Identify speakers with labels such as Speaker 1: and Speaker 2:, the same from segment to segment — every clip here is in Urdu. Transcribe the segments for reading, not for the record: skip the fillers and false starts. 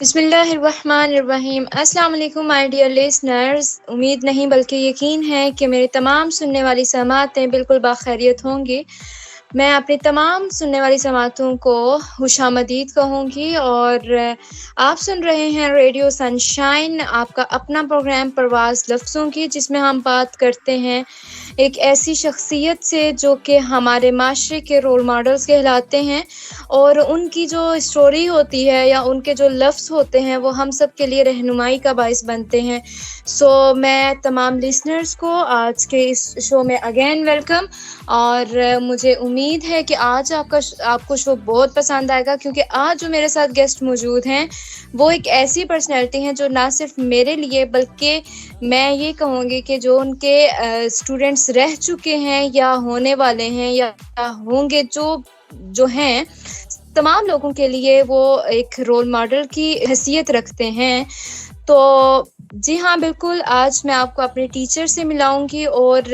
Speaker 1: بسم اللہ الرحمن الرحیم۔ السلام علیکم مائی ڈیئر لسنرز، امید نہیں بلکہ یقین ہے کہ میرے تمام سننے والی سماعتیں بالکل باخیریت ہوں گی۔ میں اپنی تمام سننے والی سماعتوں کو خوش آمدید کہوں گی، اور آپ سن رہے ہیں ریڈیو سنشائن، آپ کا اپنا پروگرام پرواز لفظوں کی، جس میں ہم بات کرتے ہیں ایک ایسی شخصیت سے جو کہ ہمارے معاشرے کے رول ماڈلز کہلاتے ہیں، اور ان کی جو اسٹوری ہوتی ہے یا ان کے جو لفظ ہوتے ہیں وہ ہم سب کے لیے رہنمائی کا باعث بنتے ہیں۔ میں تمام لسنرز کو آج کے اس شو میں اگین ویلکم، اور مجھے امید ہے کہ آج آپ کو شو بہت پسند آئے گا، کیونکہ آج جو میرے ساتھ گیسٹ موجود ہیں وہ ایک ایسی پرسنالٹی ہیں جو نہ صرف میرے لیے بلکہ میں یہ کہوں گی کہ جو ان کے اسٹوڈنٹس رہ چکے ہیں یا ہونے والے ہیں یا ہوں گے جو ہیں، تمام لوگوں کے لیے وہ ایک رول ماڈل کی حیثیت رکھتے ہیں۔ تو جی ہاں، بالکل، آج میں آپ کو اپنے ٹیچر سے ملاؤں گی، اور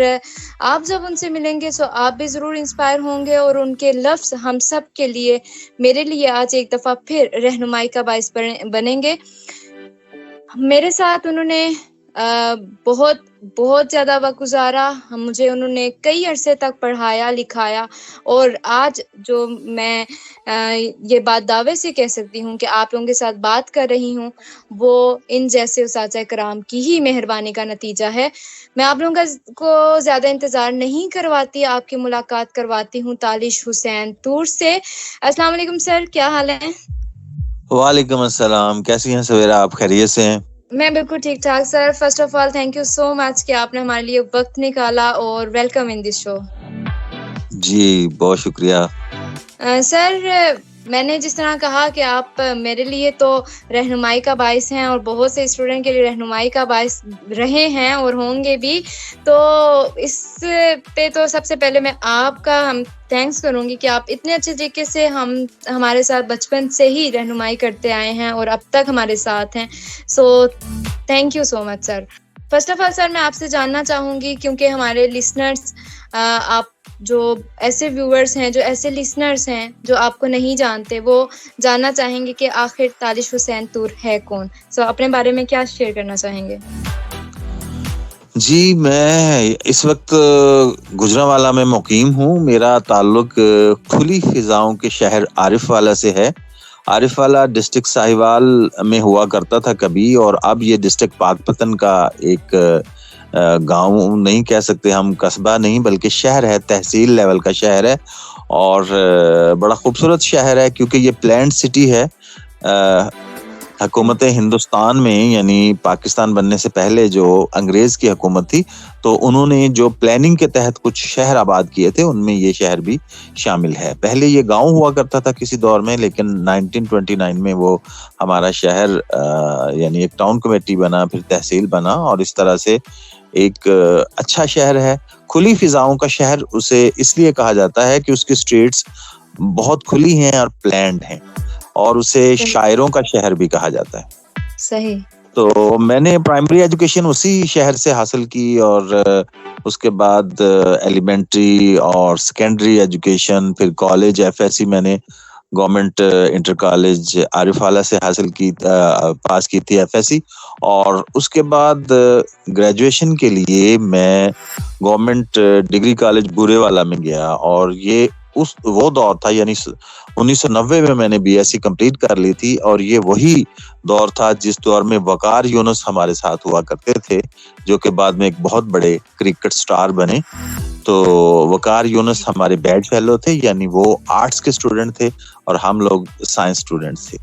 Speaker 1: آپ جب ان سے ملیں گے آپ بھی ضرور انسپائر ہوں گے، اور ان کے لفظ ہم سب کے لیے، میرے لیے آج ایک دفعہ پھر رہنمائی کا باعث بنیں گے۔ میرے ساتھ انہوں نے بہت زیادہ وقت گزارا، مجھے انہوں نے کئی عرصے تک پڑھایا لکھایا، اور آج جو میں یہ بات دعوے سے کہہ سکتی ہوں کہ آپ لوگوں کے ساتھ بات کر رہی ہوں، وہ ان جیسے اساتذہ کرام کی ہی مہربانی کا نتیجہ ہے۔ میں آپ لوگوں کو زیادہ انتظار نہیں کرواتی، آپ کی ملاقات کرواتی ہوں تالش حسین تور سے۔ السلام علیکم سر، کیا حال ہے؟
Speaker 2: وعلیکم السلام، کیسی ہیں سویرا؟ آپ خیریت سے ہیں؟
Speaker 1: میں بالکل ٹھیک ٹھاک sir. First of all thank you so much کہ آپ نے ہمارے لیے وقت نکالا، اور ویلکم ان دس شو۔
Speaker 2: جی بہت شکریہ
Speaker 1: سر، میں نے جس طرح کہا کہ آپ میرے لیے تو رہنمائی کا باعث ہیں، اور بہت سے اسٹوڈنٹ کے لیے رہنمائی کا باعث رہے ہیں اور ہوں گے بھی، تو اس پہ تو سب سے پہلے میں آپ کا تھینکس کروں گی کہ آپ اتنے اچھے طریقے سے ہمارے ساتھ بچپن سے ہی رہنمائی کرتے آئے ہیں اور اب تک ہمارے ساتھ ہیں۔ Thank you so much sir. First of all sir, میں آپ سے جاننا چاہوں گی، کیونکہ ہمارے لسنرز، آپ جو ایسے ویورز ہیں، جو ایسے لسنرز ہیں جو آپ کو نہیں جانتے، وہ جاننا چاہیں گے کہ آخر تالش حسین تور ہے کون۔ اپنے بارے میں کیا شیئر کرنا چاہیں گے؟
Speaker 2: جی، میں اس وقت گجرانوالہ میں مقیم ہوں۔ میرا تعلق کھلی فضاؤں کے شہر عارف والہ سے ہے۔ عارف والہ ڈسٹرکٹ ساہیوال میں ہوا کرتا تھا کبھی، اور اب یہ ڈسٹرکٹ پاک پتن کا ایک گاؤں نہیں کہہ سکتے ہم، قصبہ نہیں بلکہ شہر ہے، تحصیل لیول کا شہر ہے، اور بڑا خوبصورت شہر ہے کیونکہ یہ پلانڈ سٹی ہے۔ حکومت ہندوستان میں، یعنی پاکستان بننے سے پہلے جو انگریز کی حکومت تھی، تو انہوں نے جو پلاننگ کے تحت کچھ شہر آباد کیے تھے، ان میں یہ شہر بھی شامل ہے۔ پہلے یہ گاؤں ہوا کرتا تھا کسی دور میں، لیکن 1929 میں وہ ہمارا شہر یعنی ایک ٹاؤن کمیٹی بنا، پھر تحصیل بنا، اور اس طرح سے ایک اچھا شہر ہے۔ کھلی فضاؤں کا شہر اسے اس لیے کہا جاتا ہے کہ اس کی سٹریٹس بہت کھلی ہیں اور پلانڈ ہیں، اور اسے شاعروں کا شہر بھی کہا جاتا ہے۔
Speaker 1: صحیح۔
Speaker 2: تو میں نے پرائمری ایجوکیشن اسی شہر سے حاصل کی، اور اس کے بعد ایلیمنٹری اور سیکنڈری ایجوکیشن، پھر کالج FSc میں نے گورنمنٹ انٹر کالج عارف والہ سے حاصل کی، پاس کی تھی FSc، اور اس کے بعد گریجویشن کے لیے میں گورنمنٹ ڈگری کالج بورے والا میں گیا، اور یہ وہ دور تھا، یعنی 1990 میں نے BSc کمپلیٹ کر لی تھی، اور یہ وہی دور تھا جس دور میں وقار یونس ہمارے ساتھ ہوا کرتے تھے، جو کہ بعد میں ایک بہت بڑے کرکٹ سٹار بنے۔ تو وقار یونس ہمارے بیچ فیلو تھے، یعنی وہ آرٹس کے اسٹوڈنٹ تھے اور ہم لوگ سائنس اسٹوڈنٹ تھے۔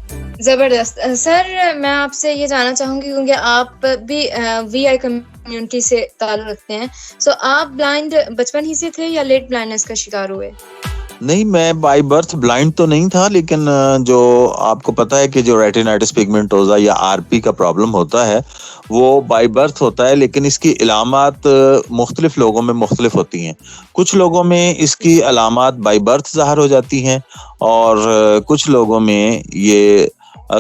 Speaker 1: زبردست سر، میں آپ سے یہ جاننا چاہوں گی کیونکہ آپ بھی VI کمیونٹی سے تعلق رکھتے ہیں، آپ بلائنڈ بچپن ہی سے تھے یا لیٹ بلائنڈنس کا شکار ہوئے؟
Speaker 2: نہیں، میں بائی برتھ بلائنڈ تو نہیں تھا، لیکن جو آپ کو پتا ہے کہ جو ریٹینائٹس پگمنٹوزا یا RP کا پرابلم ہوتا ہے وہ بائی برتھ ہوتا ہے، لیکن اس کی علامات مختلف لوگوں میں مختلف ہوتی ہیں۔ کچھ لوگوں میں اس کی علامات بائی برتھ ظاہر ہو جاتی ہیں، اور کچھ لوگوں میں یہ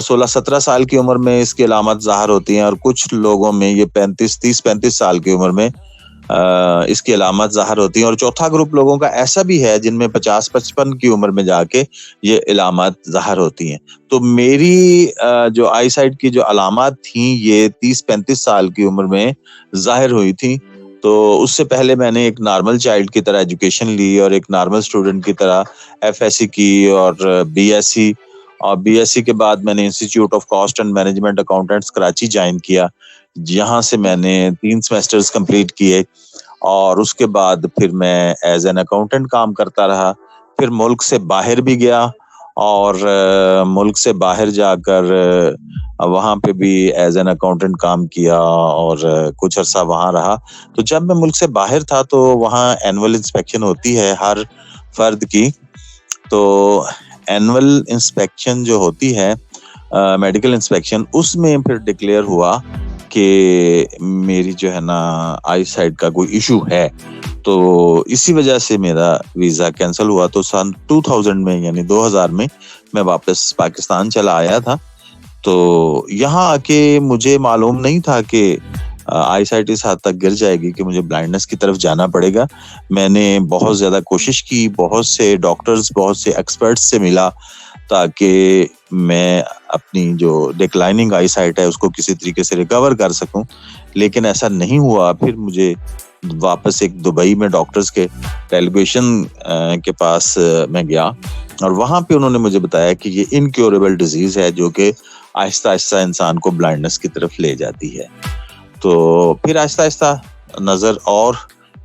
Speaker 2: 16-17 سال کی عمر میں اس کی علامات ظاہر ہوتی ہیں، اور کچھ لوگوں میں یہ 30-35 سال کی عمر میں اس کی علامات ظاہر ہوتی ہیں. اور چوتھا گروپ لوگوں کا ایسا بھی ہے جن میں 50-55 کی عمر میں جا کے یہ علامات ظاہر ہوتی ہیں. تو میری جو آئی سائٹ کی جو علامات تھیں یہ 30-35 سال کی عمر میں ظاہر ہوئی تھی. تو اس سے پہلے میں نے ایک نارمل چائلڈ کی طرح ایجوکیشن لی اور ایک نارمل اسٹوڈنٹ کی طرح ایف ایس سی کی اور بی ایس سی. اور بی ایس سی کے بعد میں نے institute of cost and management accountants Karachi join کیا. یہاں سے میں نے 3 سیمسٹرز کمپلیٹ کیے اور اس کے بعد پھر میں ایز این اکاؤنٹنٹ کام کرتا رہا. پھر ملک سے باہر بھی گیا اور ملک سے باہر جا کر وہاں پہ بھی ایز این اکاؤنٹنٹ کام کیا اور کچھ عرصہ وہاں رہا. تو جب میں ملک سے باہر تھا تو وہاں اینول انسپیکشن ہوتی ہے ہر فرد کی. تو اینول انسپیکشن جو ہوتی ہے میڈیکل انسپیکشن, اس میں پھر ڈکلیئر ہوا کہ میری جو ہے نا آئی سائٹ کا کوئی ایشو ہے. تو اسی وجہ سے میرا ویزا کینسل ہوا. تو سن 2000 میں یعنی 2000 میں واپس پاکستان چلا آیا تھا. تو یہاں آ کے مجھے معلوم نہیں تھا کہ آئی سائٹ اس حد تک گر جائے گی کہ مجھے بلائنڈنس کی طرف جانا پڑے گا. میں نے بہت زیادہ کوشش کی, بہت سے ڈاکٹرز, بہت سے ایکسپرٹس سے ملا تاکہ میں اپنی جو ڈکلائننگ آئی سائٹ ہے اس کو کسی طریقے سے ریکور کر سکوں, لیکن ایسا نہیں ہوا. پھر مجھے واپس ایک دبئی میں ڈاکٹرز کے ٹیلیویژن کے پاس میں گیا اور وہاں پہ انہوں نے مجھے بتایا کہ یہ انکیوریبل ڈیزیز ہے جو کہ آہستہ آہستہ انسان کو بلائنڈنس کی طرف لے جاتی ہے. تو پھر آہستہ آہستہ نظر اور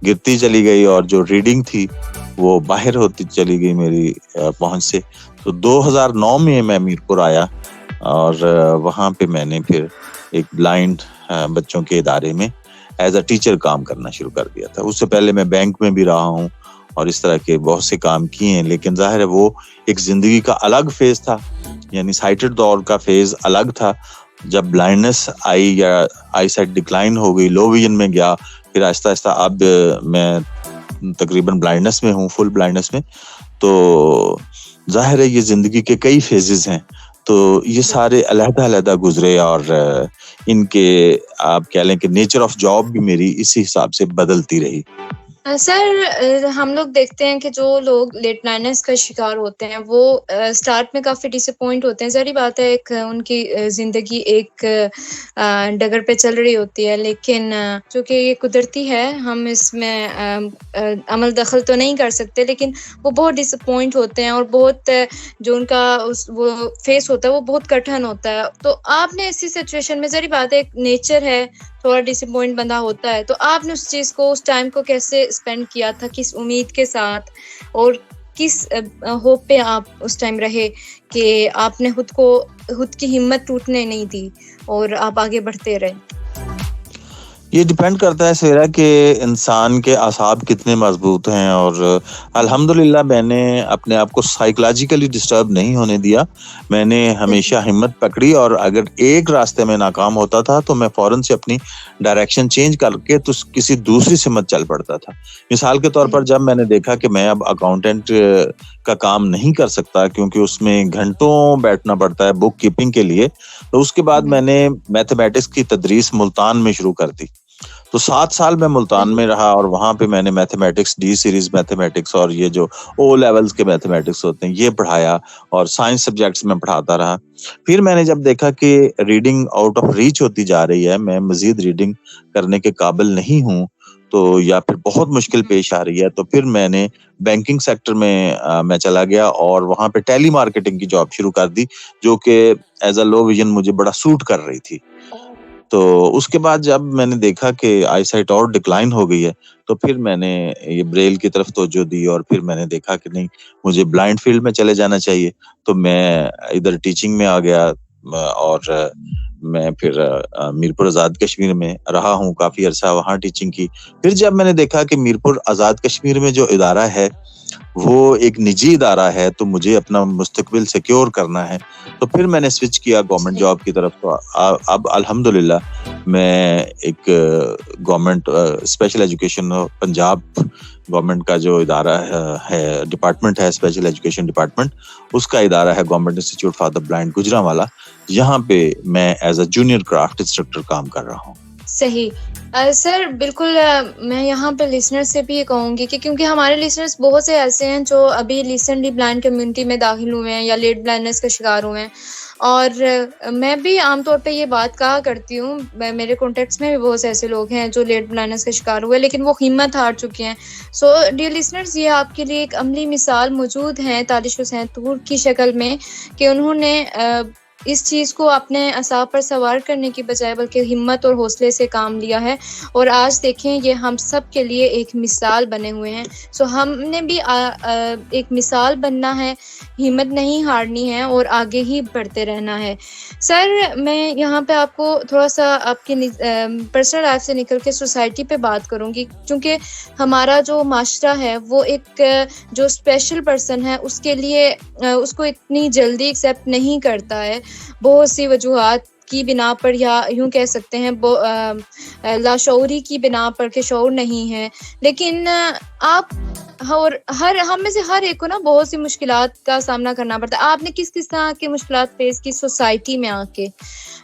Speaker 2: گرتی چلی گئی اور جو ریڈنگ تھی وہ باہر ہوتی چلی گئی میری پہنچ سے. تو 2009 میں میں میرپور آیا اور وہاں پہ میں نے پھر ایک بلائنڈ بچوں کے ادارے میں ایز اے ٹیچر کام کرنا شروع کر دیا تھا. اس سے پہلے میں بینک میں بھی رہا ہوں اور اس طرح کے بہت سے کام کیے ہیں, لیکن ظاہر ہے وہ ایک زندگی کا الگ فیز تھا, یعنی سائٹڈ دور کا فیز الگ تھا. جب بلائنڈنس آئی یا آئی سائٹ ڈکلائن ہو گئی, لو ویژن میں گیا, پھر آہستہ آہستہ اب میں تقریباً بلائنڈنس میں ہوں, فل بلائنڈنس میں. تو ظاہر ہے یہ زندگی کے کئی فیزز ہیں, تو یہ سارے علیحدہ علیحدہ گزرے اور ان کے آپ کہہ لیں کہ نیچر آف جاب بھی میری اسی حساب سے بدلتی رہی.
Speaker 1: سر ہم لوگ دیکھتے ہیں کہ جو لوگ لیٹ بلائنڈنس کا شکار ہوتے ہیں وہ سٹارٹ میں کافی ڈس اپوائنٹ ہوتے ہیں. ظاہری بات ہے ایک ان کی زندگی ایک ڈگر پہ چل رہی ہوتی ہے, لیکن چونکہ یہ قدرتی ہے ہم اس میں عمل دخل تو نہیں کر سکتے, لیکن وہ بہت ڈس اپوائنٹ ہوتے ہیں اور بہت جو ان کا وہ فیس ہوتا ہے وہ بہت کٹھن ہوتا ہے. تو آپ نے ایسی سچویشن میں, ظاہری بات ہے ایک نیچر ہے تھوڑا ڈس اپوائنٹ بندہ ہوتا ہے, تو آپ نے اس چیز کو اس ٹائم کو کیسے اسپینڈ کیا تھا, کس امید کے ساتھ اور کس ہوپ پہ آپ اس ٹائم رہے کہ آپ نے خود کی ہمت ٹوٹنے نہیں دی اور آپ آگے بڑھتے رہے؟
Speaker 2: یہ ڈیپینڈ کرتا ہے سیرا کہ انسان کے اعصاب کتنے مضبوط ہیں, اور الحمدللہ میں نے اپنے آپ کو سائیکولوجیکلی ڈسٹرب نہیں ہونے دیا. میں نے ہمیشہ ہمت پکڑی اور اگر ایک راستے میں ناکام ہوتا تھا تو میں فوراً سے اپنی ڈائریکشن چینج کر کے تو کسی دوسری سمت چل پڑتا تھا. مثال کے طور پر جب میں نے دیکھا کہ میں اب اکاؤنٹنٹ کا کام نہیں کر سکتا کیونکہ اس میں گھنٹوں بیٹھنا پڑتا ہے بک کیپنگ کے لیے, تو اس کے بعد میں نے میتھمیٹکس کی تدریس ملتان میں شروع کر دی. تو 7 سال میں ملتان میں رہا اور وہاں پہ میں نے میتھمیٹکس, ڈی سیریز میتھمیٹکس اور یہ جو او لیولز کے میتھمیٹکس ہوتے ہیں یہ پڑھایا اور سائنس سبجیکٹس میں پڑھاتا رہا. پھر میں نے جب دیکھا کہ ریڈنگ آؤٹ آف ریچ ہوتی جا رہی ہے, میں مزید ریڈنگ کرنے کے قابل نہیں ہوں تو یا پھر بہت مشکل پیش آ رہی ہے, تو پھر میں نے بینکنگ سیکٹر میں چلا گیا اور وہاں پہ ٹیلی مارکیٹنگ کی جاب شروع کر دی جو کہ ایز اے لو ویژن مجھے بڑا سوٹ کر رہی تھی. تو اس کے بعد جب میں نے دیکھا کہ آئی سائٹ اور ڈکلائن ہو گئی ہے تو پھر میں نے یہ بریل کی طرف توجہ دی اور پھر میں نے دیکھا کہ نہیں مجھے بلائنڈ فیلڈ میں چلے جانا چاہیے. تو میں ادھر ٹیچنگ میں آ گیا اور میں پھر میرپور آزاد کشمیر میں رہا ہوں کافی عرصہ, وہاں ٹیچنگ کی. پھر جب میں نے دیکھا کہ میرپور آزاد کشمیر میں جو ادارہ ہے وہ ایک نجی ادارہ ہے تو مجھے اپنا مستقبل سیکیور کرنا ہے, تو پھر میں نے سوئچ کیا گورنمنٹ جاب کی طرف. تو اب الحمدللہ میں ایک government special education Punjab government کا جو ادارہ ہے ڈپارٹمنٹ ہے اسپیشل ایجوکیشن ڈپارٹمنٹ, اس کا ادارہ ہے government institute for the blind Gujranwala, یہاں پہ میں as a junior craft instructor کام کر رہا ہوں.
Speaker 1: صحیح سر بالکل میں یہاں پہ لسنر سے بھی یہ کہوں گی کہ کیونکہ ہمارے لسنرز بہت سے ایسے ہیں جو ابھی ریسنٹلی بلائنڈ کمیونٹی میں داخل ہوئے ہیں یا لیٹ بلائنڈنس کا شکار ہوئے ہیں، اور میں بھی عام طور پہ یہ بات کہا کرتی ہوں، میرے کانٹیکٹس میں بھی بہت سے ایسے لوگ ہیں جو لیٹ بلائنڈنس کا شکار ہوئے لیکن وہ ہمت ہار چکے ہیں. سو ڈیئر لسنرز، یہ آپ کے لیے ایک عملی مثال موجود ہیں تالش حسین طور کی شکل میں کہ انہوں نے اس چیز کو اپنے اعصاب پر سوار کرنے کی بجائے بلکہ ہمت اور حوصلے سے کام لیا ہے، اور آج دیکھیں یہ ہم سب کے لیے ایک مثال بنے ہوئے ہیں. سو ہم نے بھی ایک مثال بننا ہے، ہمت نہیں ہارنی ہے اور آگے ہی بڑھتے رہنا ہے. سر میں یہاں پہ آپ کو تھوڑا سا آپ کی پرسنل لائف سے نکل کے سوسائٹی پہ بات کروں گی، کیونکہ ہمارا جو معاشرہ ہے وہ ایک جو اسپیشل پرسن ہے اس کے لیے اس کو اتنی جلدی ایکسیپٹ نہیں کرتا ہے، بہت سی وجوہات کی بنا پر، یا یوں کہہ سکتے ہیں لاشعوری کی بنا پر کہ شعور نہیں ہے. لیکن آپ اور ہم میں سے ہر ایک کو نا بہت سی مشکلات کا سامنا کرنا پڑتا ہے. آپ نے کس کس طرح کی مشکلات فیس کی سوسائٹی میں آ کے؟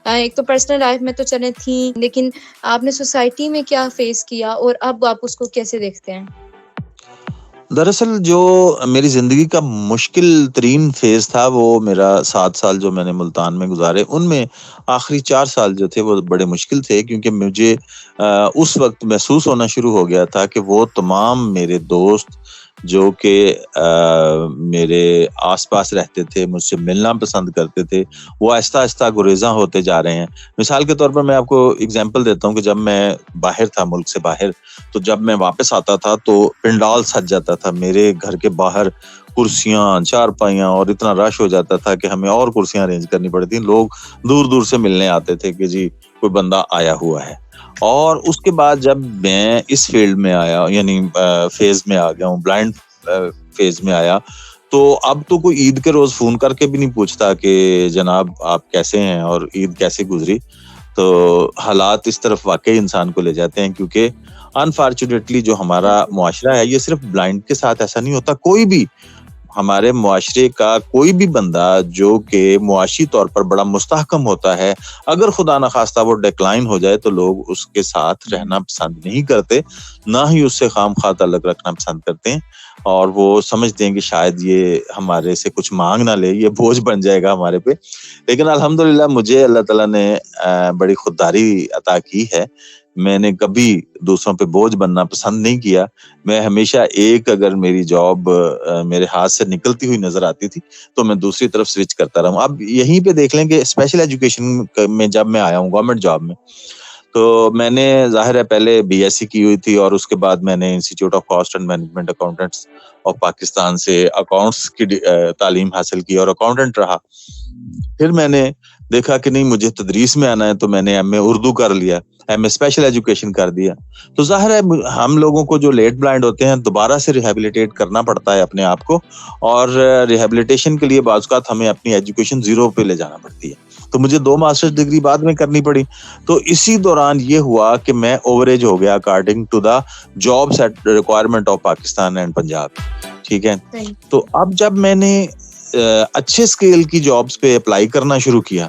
Speaker 1: ایک تو پرسنل لائف میں تو چلے تھیں، لیکن آپ نے سوسائٹی میں کیا فیس کیا اور اب آپ اس کو کیسے دیکھتے ہیں؟
Speaker 2: دراصل جو میری زندگی کا مشکل ترین فیز تھا وہ میرا 7 سال جو میں نے ملتان میں گزارے، ان میں آخری 4 سال جو تھے وہ بڑے مشکل تھے، کیونکہ مجھے اس وقت محسوس ہونا شروع ہو گیا تھا کہ وہ تمام میرے دوست جو کہ میرے آس پاس رہتے تھے، مجھ سے ملنا پسند کرتے تھے، وہ آہستہ آہستہ گریزاں ہوتے جا رہے ہیں. مثال کے طور پر میں آپ کو اگزامپل دیتا ہوں کہ جب میں باہر تھا، ملک سے باہر، تو جب میں واپس آتا تھا تو پنڈال سج جاتا تھا میرے گھر کے باہر، کرسیاں، چارپائیاں، اور اتنا رش ہو جاتا تھا کہ ہمیں اور کرسیاں ارینج کرنی پڑتی. لوگ دور دور سے ملنے آتے تھے کہ جی کوئی بندہ آیا ہوا ہے. اور اس کے بعد جب میں اس فیلڈ میں آیا، یعنی فیز میں آ گیا ہوں، بلائنڈ فیز میں آیا، تو اب تو کوئی عید کے روز فون کر کے بھی نہیں پوچھتا کہ جناب آپ کیسے ہیں اور عید کیسے گزری. تو حالات اس طرف واقعی انسان کو لے جاتے ہیں، کیونکہ انفارچونیٹلی جو ہمارا معاشرہ ہے، یہ صرف بلائنڈ کے ساتھ ایسا نہیں ہوتا، کوئی بھی ہمارے معاشرے کا کوئی بھی بندہ جو کہ معاشی طور پر بڑا مستحکم ہوتا ہے، اگر خدا نخواستہ وہ ڈیکلائن ہو جائے تو لوگ اس کے ساتھ رہنا پسند نہیں کرتے، نہ ہی اس سے خام خواہ تعلق رکھنا پسند کرتے ہیں، اور وہ سمجھتے ہیں کہ شاید یہ ہمارے سے کچھ مانگ نہ لے، یہ بوجھ بن جائے گا ہمارے پہ. لیکن الحمدللہ مجھے اللہ تعالیٰ نے بڑی خودداری عطا کی ہے. میں نے کبھی دوسروں پہ بوجھ بننا پسند نہیں کیا. میں ہمیشہ اگر میری جاب میرے ہاتھ سے نکلتی ہوئی نظر آتی تھی تو میں دوسری طرف سوئچ کرتا رہا ہوں. اب یہیں پہ دیکھ لیں کہ اسپیشل ایجوکیشن میں جب میں آیا ہوں گورنمنٹ جاب میں، تو میں نے ظاہر ہے پہلے بی ایس سی کی ہوئی تھی، اور اس کے بعد میں نے institute of cost and management accountants of Pakistan سے اکاؤنٹس کی تعلیم حاصل کی اور اکاؤنٹنٹ رہا. پھر میں نے دیکھا کہ نہیں، مجھے تدریس میں آنا ہے، تو میں نے ایم اے اردو کر لیا، ایم اے اسپیشل ایجوکیشن کر دیا. تو ظاہر ہے ہم لوگوں کو جو لیٹ بلائنڈ ہوتے ہیں دوبارہ سے ریہیبلیٹیٹ کرنا پڑتا ہے اپنے آپ کو، اور ریہیبلیٹیشن کے لیے بعض اوقات ہمیں اپنی ایجوکیشن 0 پہ لے جانا پڑتی ہے. تو مجھے 2 ماسٹرز ڈگری بعد میں کرنی پڑی. تو اسی دوران یہ ہوا کہ میں اوور ایج ہو گیا according to the job set requirement of Pakistan and Punjab. ٹھیک ہے، تو اب جب میں نے اچھے اسکیل کی جابس پہ اپلائی کرنا شروع کیا،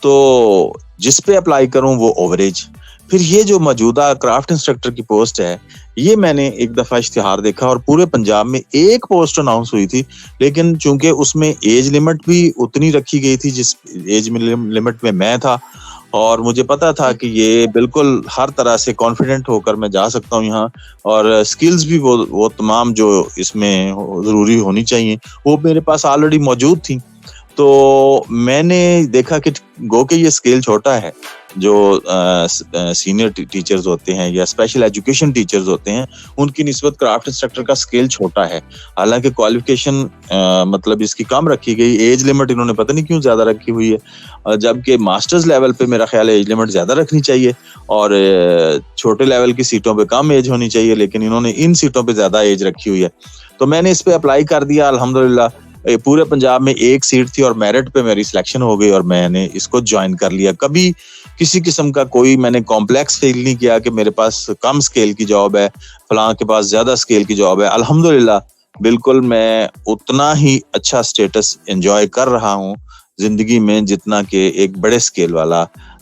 Speaker 2: تو جس پہ اپلائی کروں وہ اوور ایج. پھر یہ جو موجودہ کرافٹ انسٹرکٹر کی پوسٹ ہے، یہ میں نے ایک دفعہ اشتہار دیکھا اور پورے پنجاب میں ایک پوسٹ اناؤنس ہوئی تھی، لیکن چونکہ اس میں ایج لمٹ بھی اتنی رکھی گئی تھی جس ایج لمٹ میں تھا، اور مجھے پتا تھا کہ یہ بالکل ہر طرح سے کانفیڈنٹ ہو کر میں جا سکتا ہوں یہاں، اور سکلز بھی وہ تمام جو اس میں ضروری ہونی چاہیے وہ میرے پاس آلریڈی موجود تھیں. تو میں نے دیکھا کہ گو کہ یہ اسکیل چھوٹا ہے، جو سینئر ٹیچرز ہوتے ہیں یا اسپیشل ایجوکیشن ٹیچرز ہوتے ہیں ان کی نسبت کرافٹ انسٹرکٹر کا اسکیل چھوٹا ہے. حالانکہ کوالیفیکیشن مطلب اس کی کم رکھی گئی، ایج لمٹ انہوں نے پتہ نہیں کیوں زیادہ رکھی ہوئی ہے، جبکہ ماسٹرز لیول پہ میرا خیال ہے ایج لمٹ زیادہ رکھنی چاہیے اور چھوٹے لیول کی سیٹوں پہ کم ایج ہونی چاہیے، لیکن انہوں نے ان سیٹوں پہ زیادہ ایج رکھی ہوئی ہے. تو میں نے اس پہ اپلائی کر دیا. الحمدللہ پورے پنجاب میں ایک سیٹ تھی اور میرٹ پہ میری سلیکشن ہو گئی اور میں نے اس کو جوائن کر لیا. کبھی کسی قسم کا کوئی میں نے کمپلیکس فیل نہیں کیا کہ میرے پاس کم سکیل کی جاب ہے، فلاں کے پاس زیادہ سکیل کی جاب ہے. الحمدللہ بالکل میں اتنا ہی اچھا سٹیٹس انجوائے کر رہا ہوں زندگی میں جتنا کہ ایک بڑے سکیل والا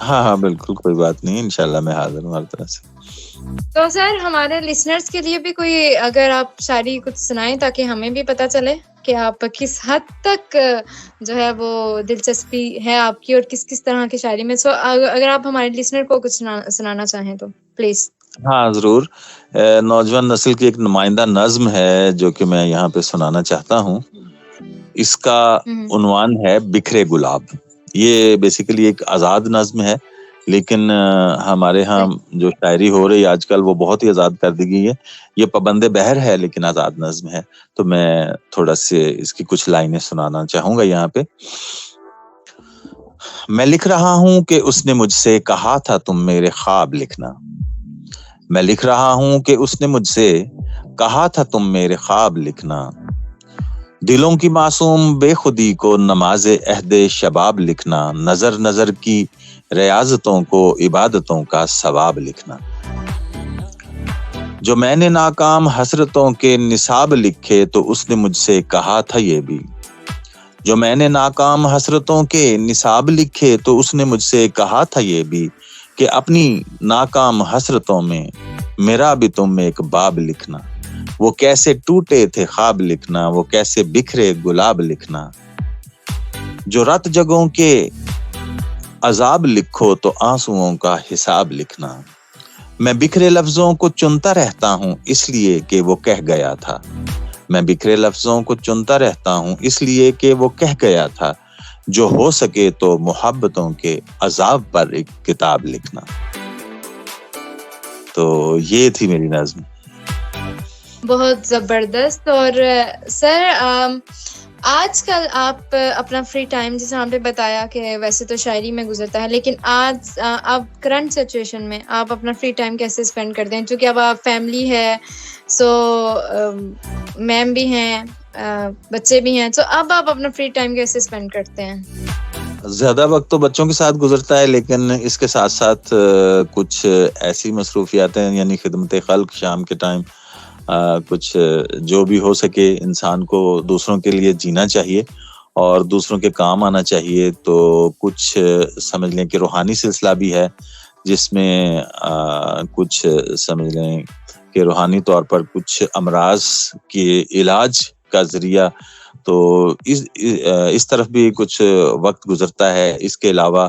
Speaker 2: ہاں بالکل, کوئی بات نہیں, انشاءاللہ میں حاضر ہوں ہر طرح سے.
Speaker 1: تو سر ہمارے لسنرز کے لیے بھی کوئی اگر آپ شاعری کچھ سنائیں تاکہ ہمیں بھی پتہ چلے کہ آپ کس حد تک جو ہے وہ دلچسپی ہے آپ کی اور کس کس طرح کی شاعری میں. سو اگر آپ ہمارے لسنر کو کچھ سنانا چاہیں تو پلیز.
Speaker 2: ہاں ضرور. نوجوان نسل کی ایک نمائندہ نظم ہے جو کہ میں یہاں پہ سنانا چاہتا ہوں. اس کا عنوان ہے بکھرے گلاب. یہ بیسیکلی ایک آزاد نظم ہے, لیکن ہمارے ہاں جو شاعری ہو رہی آج کل وہ بہت ہی آزاد کر دی گئی ہے. یہ پابند بحر ہے لیکن آزاد نظم ہے, تو میں تھوڑا سے اس کی کچھ لائنیں سنانا چاہوں گا یہاں پہ. میں لکھ رہا ہوں کہ اس نے مجھ سے کہا تھا تم میرے خواب لکھنا. میں لکھ رہا ہوں کہ اس نے مجھ سے کہا تھا تم میرے خواب لکھنا. دلوں کی معصوم بے خودی کو نماز عہد شباب لکھنا. نظر نظر کی ریاضتوں کو عبادتوں کا ثواب لکھنا. جو میں نے ناکام حسرتوں کے نصاب لکھے تو اس نے مجھ سے کہا تھا یہ بھی. جو میں نے ناکام حسرتوں کے نصاب لکھے تو اس نے مجھ سے کہا تھا یہ بھی کہ اپنی ناکام حسرتوں میں میرا بھی تم ایک باب لکھنا. وہ کیسے ٹوٹے تھے خواب لکھنا, وہ کیسے بکھرے گلاب لکھنا. جو رت جگہوں کے عذاب لکھو تو آنسوؤں کا حساب لکھنا. میں بکھرے لفظوں کو چنتا رہتا ہوں اس لیے کہ وہ کہہ گیا تھا. میں بکھرے لفظوں کو چنتا رہتا ہوں اس لیے کہ وہ کہہ گیا تھا. جو ہو سکے تو محبتوں کے عذاب پر ایک کتاب لکھنا. تو یہ تھی میری نظم.
Speaker 1: بہت زبردست. اور سر آج کل آپ اپنا فری ٹائم جیسے آپ نے بتایا کہ ویسے تو شاعری میں گزرتا ہے, لیکن آج آپ کرنٹ سچویشن میں آپ اپنا فری ٹائم کیسے اسپینڈ کرتے ہیں؟ چونکہ اب آپ فیملی ہے, سو میم بھی ہیں, بچے بھی ہیں, تو اب آپ اپنا فری ٹائم کیسے اسپینڈ کرتے ہیں؟
Speaker 2: زیادہ وقت تو بچوں کے ساتھ گزرتا ہے, لیکن اس کے ساتھ ساتھ کچھ ایسی مصروفیات ہیں, یعنی خدمت خلق شام کے ٹائم کچھ جو بھی ہو سکے انسان کو دوسروں کے لیے جینا چاہیے اور دوسروں کے کام آنا چاہیے. تو کچھ سمجھ لیں کہ روحانی سلسلہ بھی ہے جس میں کچھ سمجھ لیں کہ روحانی طور پر کچھ امراض کے علاج کا ذریعہ, تو اس طرف بھی کچھ وقت گزرتا ہے. اس کے علاوہ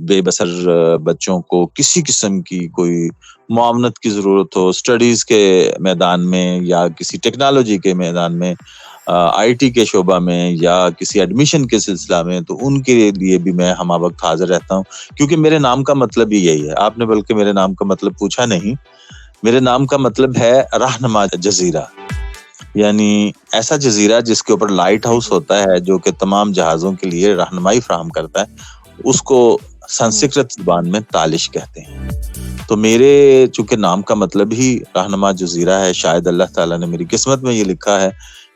Speaker 2: بے بسر بچوں کو کسی قسم کی کوئی معاونت کی ضرورت ہو اسٹڈیز کے میدان میں یا کسی ٹیکنالوجی کے میدان میں, آئی ٹی کے شعبہ میں یا کسی ایڈمیشن کے سلسلہ میں, تو ان کے لیے بھی میں ہمہ وقت حاضر رہتا ہوں. کیونکہ میرے نام کا مطلب ہی یہی ہے. آپ نے بلکہ میرے نام کا مطلب پوچھا نہیں. میرے نام کا مطلب ہے رہنما جزیرہ, یعنی ایسا جزیرہ جس کے اوپر لائٹ ہاؤس ہوتا ہے جو کہ تمام جہازوں کے لیے رہنمائی فراہم کرتا ہے. اس کو سنسکرت زبان میں تالش کہتے ہیں. تو میرے چونکہ نام کا مطلب ہی رہنما جزیرہ ہے, شاید اللہ تعالیٰ نے میری قسمت میں یہ لکھا ہے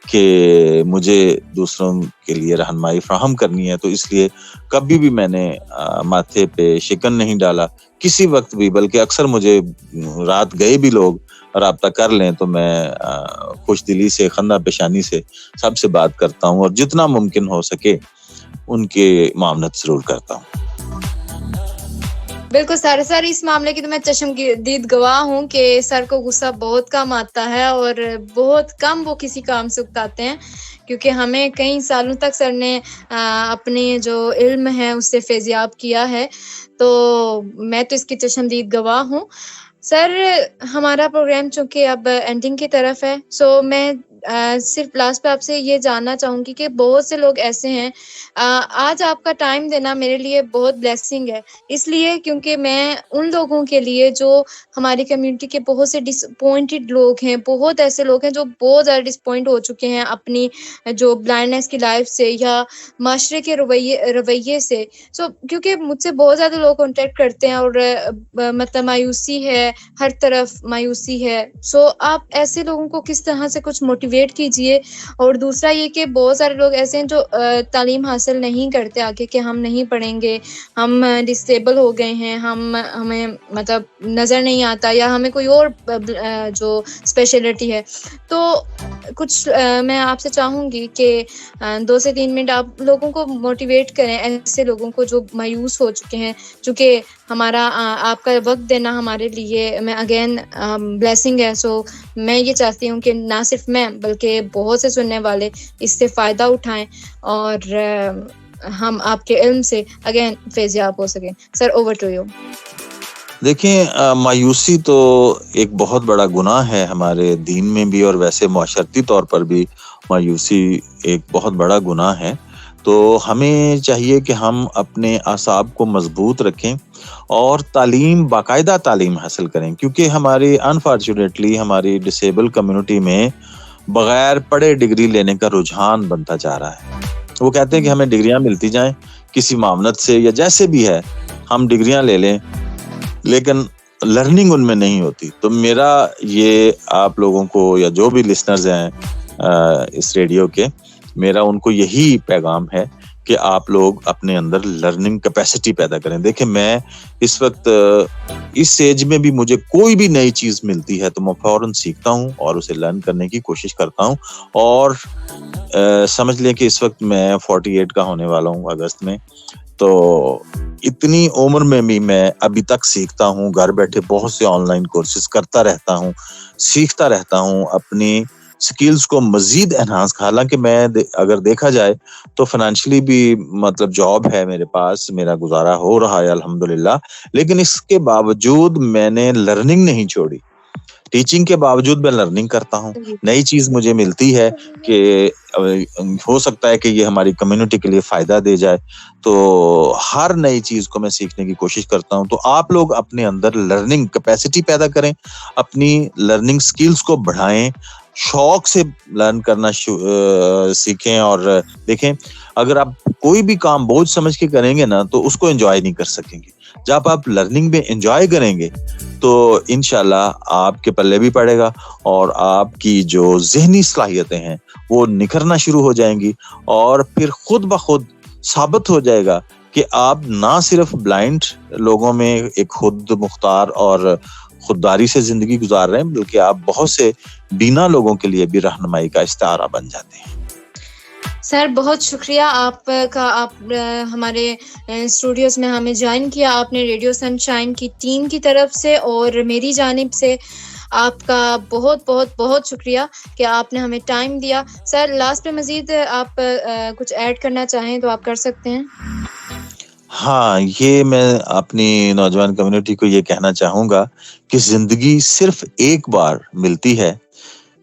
Speaker 2: کہ مجھے دوسروں کے لیے رہنمائی فراہم کرنی ہے. تو اس لیے کبھی بھی میں نے ماتھے پہ شکن نہیں ڈالا کسی وقت بھی, بلکہ اکثر مجھے رات گئے بھی لوگ رابطہ کر لیں تو میں خوش دلی سے خندہ پیشانی سے سب سے بات کرتا ہوں اور جتنا ممکن ہو سکے ان کے معاونت ضرور کرتا ہوں.
Speaker 1: بالکل سر اس معاملے کی تو میں چشم دید گواہ ہوں کہ سر کو غصہ بہت کم آتا ہے اور بہت کم وہ کسی کام سے اکتاتے ہیں, کیونکہ ہمیں کئی سالوں تک سر نے اپنے جو علم ہے اس سے فیضیاب کیا ہے. تو میں تو اس کی چشم دید گواہ ہوں. سر ہمارا پروگرام چونکہ اب اینڈنگ کی طرف ہے, سو میں صرف لاسٹ پہ آپ سے یہ جاننا چاہوں گی کہ بہت سے لوگ ایسے ہیں, آج آپ کا ٹائم دینا میرے لیے بہت بلیسنگ ہے, اس لیے کیونکہ میں ان لوگوں کے لیے جو ہماری کمیونٹی کے بہت سے ڈس اپوائنٹڈ لوگ ہیں, بہت ایسے لوگ ہیں جو بہت زیادہ ڈس اپوائنٹ ہو چکے ہیں اپنی جو بلائنڈنس کی لائف سے یا معاشرے کے رویے سے. سو کیونکہ مجھ سے بہت زیادہ لوگ کانٹیکٹ کرتے ہیں اور مطلب مایوسی ہے, ہر طرف مایوسی ہے. سو آپ ایسے لوگوں کو کس طرح سے کچھ موٹیویٹ کیجئے. اور دوسرا یہ کہ بہت سارے لوگ ایسے ہیں جو تعلیم حاصل نہیں کرتے آگے, کہ ہم نہیں پڑھیں گے, ہم ڈسیبل ہو گئے ہیں, ہمیں مطلب نظر نہیں آتا یا ہمیں کوئی اور جو اسپیشلٹی ہے. تو کچھ میں آپ سے چاہوں گی کہ 2 سے 3 منٹ آپ لوگوں کو موٹیویٹ کریں, ایسے لوگوں کو جو مایوس ہو چکے ہیں, چونکہ ہمارا آپ کا وقت دینا ہمارے لیے میں اگین بلیسنگ ہے. سو میں یہ چاہتی ہوں کہ نہ صرف میں بلکہ بہت سے سننے والے اس سے فائدہ اٹھائیں اور ہم آپ کے علم سے اگین فیضیاب ہو سکیں. سر اوور ٹو یو.
Speaker 2: دیکھیں, مایوسی تو ایک بہت بڑا گناہ ہے ہمارے دین میں بھی, اور ویسے معاشرتی طور پر بھی مایوسی ایک بہت بڑا گناہ ہے. تو ہمیں چاہیے کہ ہم اپنے اعصاب کو مضبوط رکھیں اور تعلیم, باقاعدہ تعلیم حاصل کریں, کیونکہ ہماری انفارچونیٹلی ہماری ڈسیبل کمیونٹی میں بغیر پڑھے ڈگری لینے کا رجحان بنتا جا رہا ہے. وہ کہتے ہیں کہ ہمیں ڈگریاں ملتی جائیں کسی معاونت سے یا جیسے بھی ہے, ہم ڈگریاں لے لیں, لیکن لرننگ ان میں نہیں ہوتی. تو میرا یہ آپ لوگوں کو یا جو بھی لسنرز ہیں اس ریڈیو کے, میرا ان کو یہی پیغام ہے کہ آپ لوگ اپنے اندر لرننگ کیپیسٹی پیدا کریں. دیکھیں, میں اس وقت اس ایج میں بھی مجھے کوئی بھی نئی چیز ملتی ہے تو میں فوراً سیکھتا ہوں اور اسے لرن کرنے کی کوشش کرتا ہوں. اور سمجھ لیں کہ اس وقت میں 48 کا ہونے والا ہوں اگست میں. تو اتنی عمر میں بھی میں ابھی تک سیکھتا ہوں. گھر بیٹھے بہت سے آن لائن کورسز کرتا رہتا ہوں, سیکھتا رہتا ہوں, اپنی سکلز کو مزید انہانس. حالانکہ میں اگر دیکھا جائے تو فائنینشلی بھی مطلب جاب ہے میرے پاس, میرا گزارا ہو رہا ہے الحمدللہ, لیکن اس کے باوجود میں نے لرننگ نہیں چھوڑی. ٹیچنگ کے باوجود میں لرننگ کرتا ہوں. نئی چیز مجھے ملتی ہے کہ ہو سکتا ہے کہ یہ ہماری کمیونٹی کے لیے فائدہ دے جائے, تو ہر نئی چیز کو میں سیکھنے کی کوشش کرتا ہوں. تو آپ لوگ اپنے اندر لرننگ کیپیسٹی پیدا کریں, اپنی لرننگ سکلز کو بڑھائیں, شوق سے لرن کرنا سیکھیں. اور دیکھیں, اگر آپ کوئی بھی کام بوجھ سمجھ کے کریں گے نا تو اس کو انجوائے نہیں کر سکیں گے. جب آپ لرننگ میں انجوائے کریں گے تو انشاءاللہ آپ کے پلے بھی پڑے گا, اور آپ کی جو ذہنی صلاحیتیں ہیں وہ نکھرنا شروع ہو جائیں گی, اور پھر خود بخود ثابت ہو جائے گا کہ آپ نہ صرف بلائنڈ لوگوں میں ایک خود مختار اور خودداری سے زندگی گزار رہے ہیں, بلکہ آپ بہت سے بینا لوگوں کے لیے بھی رہنمائی کا استعارہ بن جاتے ہیں.
Speaker 1: سر بہت شکریہ آپ کا, آپ ہمارے اسٹوڈیوز میں ہمیں جوائن کیا آپ نے ریڈیو سن شائن کی ٹیم کی طرف سے, اور میری جانب سے آپ کا بہت بہت بہت شکریہ کہ آپ نے ہمیں ٹائم دیا. سر لاسٹ پہ مزید آپ کچھ ایڈ کرنا چاہیں تو آپ کر سکتے ہیں.
Speaker 2: ہاں, یہ میں اپنی نوجوان کمیونٹی کو یہ کہنا چاہوں گا کہ زندگی صرف ایک بار ملتی ہے,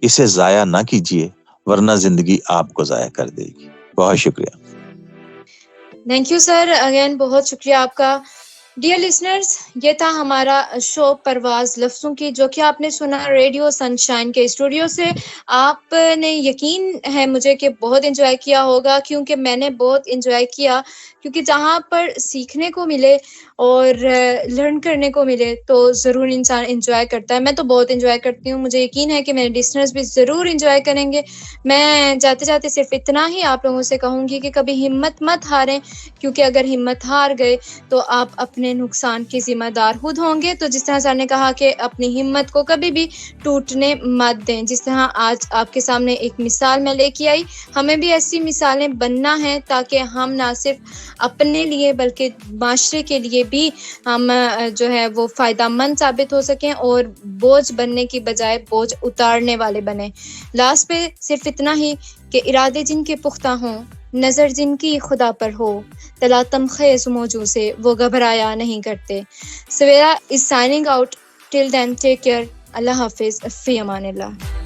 Speaker 2: اسے ضائع نہ کیجیے ورنہ زندگی آپ کو ضائع کر دے گی. بہت شکریہ.
Speaker 1: تھینک یو سر, اگین بہت شکریہ آپ کا. ڈیئر لسنرز, یہ تھا ہمارا شو پرواز لفظوں کی, جو کہ آپ نے سنا ریڈیو سن شائن کے اسٹوڈیو سے. آپ نے یقین ہے مجھے کہ بہت انجوائے کیا ہوگا, کیونکہ میں نے بہت انجوائے کیا, کیونکہ جہاں پر سیکھنے کو ملے اور لرن کرنے کو ملے تو ضرور انسان انجوائے کرتا ہے. میں تو بہت انجوائے کرتی ہوں, مجھے یقین ہے کہ میرے لسنرز بھی ضرور انجوائے کریں گے. میں جاتے جاتے صرف اتنا ہی آپ لوگوں سے کہوں گی کہ کبھی ہمت مت ہاریں, کیونکہ اگر ہمت ہار گئے تو آپ اپنے نقصان کے ذمہ دار خود ہوں گے. تو جس طرح سر نے کہا کہ اپنی ہمت کو کبھی بھی ٹوٹنے مت دیں, جس طرح آج آپ کے سامنے ایک مثال میں لے کے آئی, ہمیں بھی ایسی مثالیں بننا ہے تاکہ ہم نہ صرف اپنے لیے بلکہ معاشرے کے لیے بھی ہم جو ہے وہ فائدہ مند ثابت ہو سکیں اور بوجھ بننے کی بجائے بوجھ اتارنے والے بنیں. لاسٹ پہ صرف اتنا ہی کہ ارادے جن کے پختہ ہوں, نظر جن کی خدا پر ہو, تلاتم خیز موجوں سے وہ گھبرایا نہیں کرتے. سویرا is signing out. Till then, take care. اللہ حافظ. فی امان اللہ.